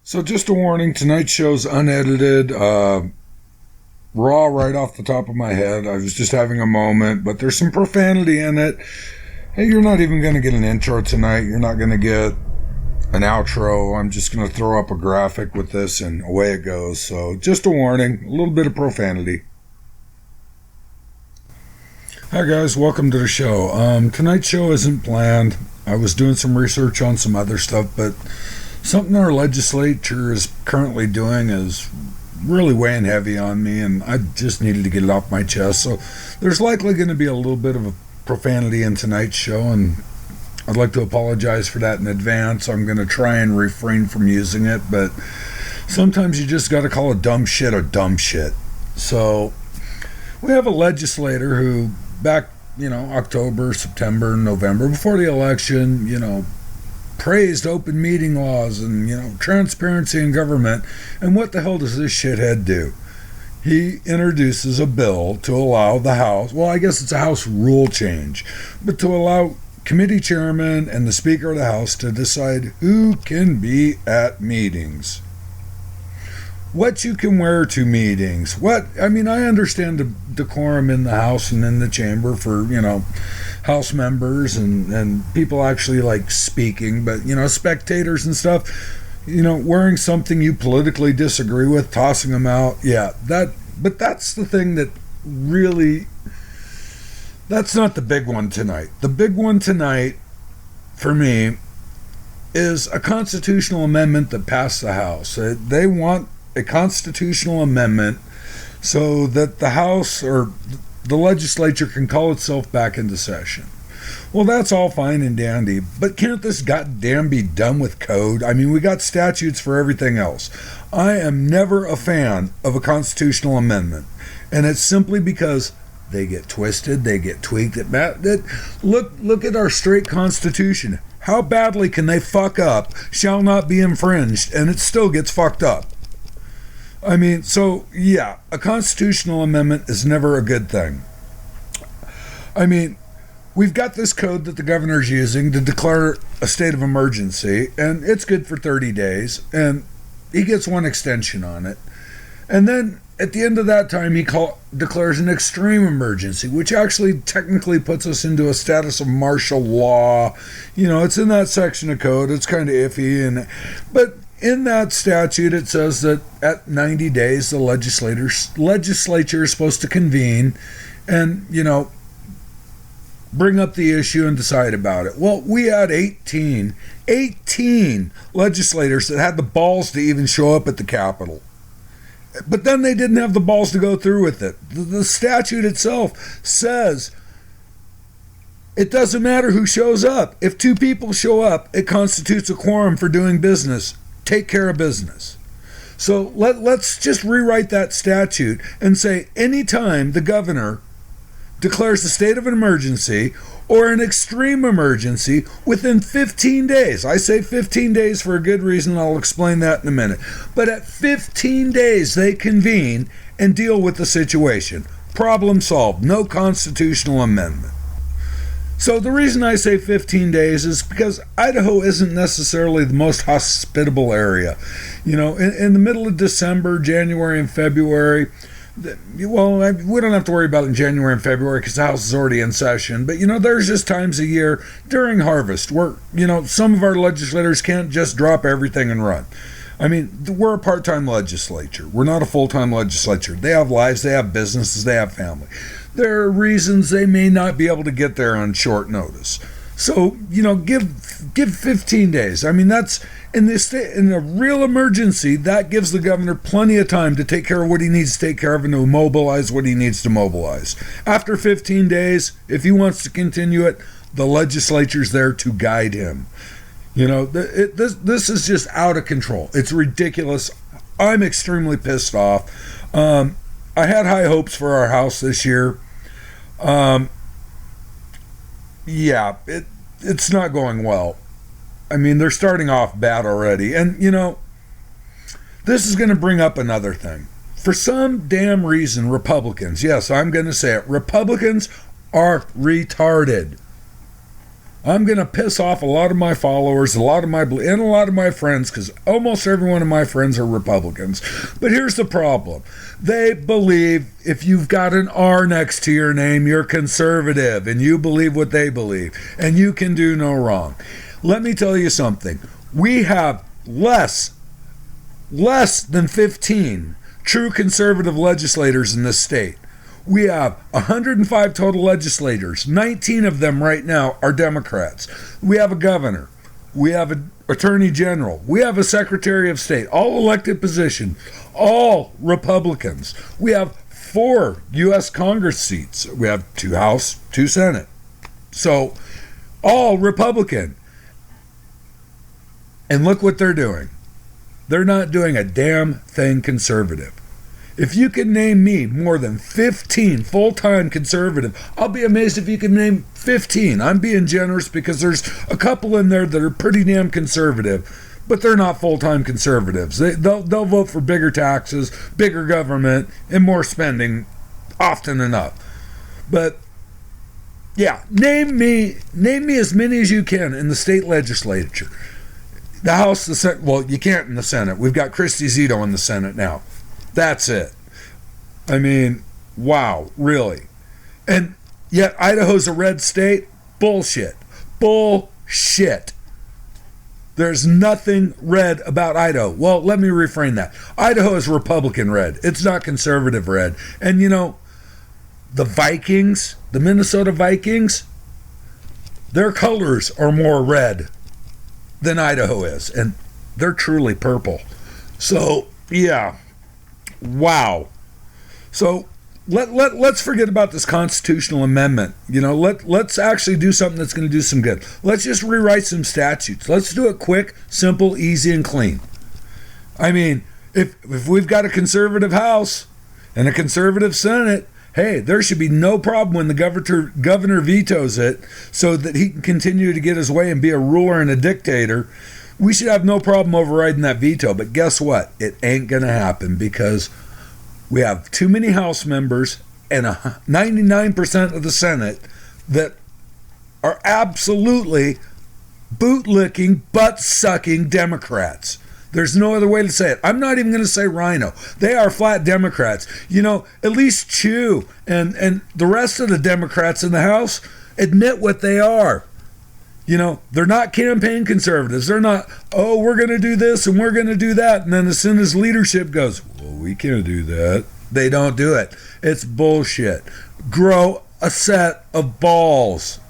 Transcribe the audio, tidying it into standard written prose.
So just a warning, tonight's show's unedited, raw right off the top of my head. I was just having a moment, but there's some profanity in it. Hey, you're not even going to get an intro tonight. You're not going to get an outro. I'm just going to throw up a graphic with this and away it goes. So just a warning, a little bit of profanity. Hi guys, welcome to the show. Tonight's show isn't planned. I was doing some research on some other stuff, but something our legislature is currently doing is really weighing heavy on me, and I just needed to get it off my chest. So there's likely going to be a little bit of a profanity in tonight's show, and I'd like to apologize for that in advance. I'm going to try and refrain from using it, but sometimes you just got to call a dumb shit. So we have a legislator who back, October, September, November, before the election, praised open meeting laws and, transparency in government. And what the hell does this shithead do? He introduces a bill to allow the House, well, I guess it's a House rule change, but to allow committee chairman and the Speaker of the House to decide who can be at meetings, what you can wear to meetings, I understand the decorum in the House and in the chamber for, House members and people actually like speaking, but, spectators and stuff, wearing something you politically disagree with, tossing them out. Yeah, but that's the thing that really, that's not the big one tonight. The big one tonight, for me, is a constitutional amendment that passed the House. They want a constitutional amendment so that the House or the legislature can call itself back into session. Well, that's all fine and dandy, but can't this goddamn be done with code? I mean, we got statutes for everything else. I am never a fan of a constitutional amendment, and it's simply because they get twisted, they get tweaked. Look at our straight Constitution. How badly can they fuck up? Shall not be infringed, and it still gets fucked up. I mean, so, yeah, a constitutional amendment is never a good thing. I mean, we've got this code that the governor's using to declare a state of emergency, and it's good for 30 days, and he gets one extension on it. And then at the end of that time, he declares an extreme emergency, which actually technically puts us into a status of martial law. It's in that section of code. It's kind of iffy, but in that statute, it says that at 90 days, the legislature is supposed to convene and, bring up the issue and decide about it. Well, we had 18 legislators that had the balls to even show up at the Capitol. But then they didn't have the balls to go through with it. The statute itself says it doesn't matter who shows up. If two people show up, it constitutes a quorum for doing business. Take care of business. So let's just rewrite that statute and say anytime the governor declares a state of an emergency or an extreme emergency within 15 days. I say 15 days for a good reason. I'll explain that in a minute. But at 15 days, they convene and deal with the situation. Problem solved. No constitutional amendment. So the reason I say 15 days is because Idaho isn't necessarily the most hospitable area. In the middle of December, January, and February, we don't have to worry about it in January and February because the House is already in session. But, there's just times a year during harvest where, some of our legislators can't just drop everything and run. I mean, we're a part-time legislature. We're not a full-time legislature. They have lives, they have businesses, they have family. There are reasons they may not be able to get there on short notice. So, give 15 days. I mean, that's in a real emergency, that gives the governor plenty of time to take care of what he needs to take care of and to mobilize what he needs to mobilize. After 15 days, if he wants to continue it, the legislature's there to guide him. This is just out of control. It's ridiculous. I'm extremely pissed off. I had high hopes for our House this year. It's not going well. I mean, they're starting off bad already. And, this is going to bring up another thing. For some damn reason, Republicans, yes, I'm going to say it, Republicans are retarded. I'm going to piss off a lot of my followers, and a lot of my friends, because almost every one of my friends are Republicans. But here's the problem. They believe if you've got an R next to your name, you're conservative, and you believe what they believe, and you can do no wrong. Let me tell you something. We have less than 15 true conservative legislators in this state. We have 105 total legislators. 19 of them right now are Democrats. We have a governor. We have an attorney general. We have a secretary of state. All elected positions. All Republicans. We have 4 U.S. Congress seats. We have 2 House, 2 Senate. So, all Republican. And look what they're doing. They're not doing a damn thing conservative. If you can name me more than 15 full-time conservative, I'll be amazed if you can name 15. I'm being generous because there's a couple in there that are pretty damn conservative, but they're not full-time conservatives. They'll vote for bigger taxes, bigger government, and more spending often enough. But yeah, name me as many as you can in the state legislature. The House, the Senate, well, you can't in the Senate. We've got Christy Zito in the Senate now. That's it. I mean, wow, really. And yet Idaho's a red state? Bullshit. Bullshit. There's nothing red about Idaho. Well, let me reframe that. Idaho is Republican red. It's not conservative red. And you know, the Vikings, the Minnesota Vikings, their colors are more red than Idaho is. And they're truly purple. So, yeah. Wow. So let's forget about this constitutional amendment. You know, let's actually do something that's going to do some good. Let's just rewrite some statutes. Let's do it quick, simple, easy, and clean. I mean, if we've got a conservative House and a conservative Senate, hey, there should be no problem when the governor vetoes it so that he can continue to get his way and be a ruler and a dictator. We should have no problem overriding that veto, but guess what? It ain't going to happen because we have too many House members and 99% of the Senate that are absolutely boot-licking, butt-sucking Democrats. There's no other way to say it. I'm not even going to say rhino. They are flat Democrats. You know, at least Chew and the rest of the Democrats in the House admit what they are. You know, they're not campaign conservatives. They're not, oh, we're going to do this and we're going to do that. And then as soon as leadership goes, well, we can't do that, they don't do it. It's bullshit. Grow a set of balls.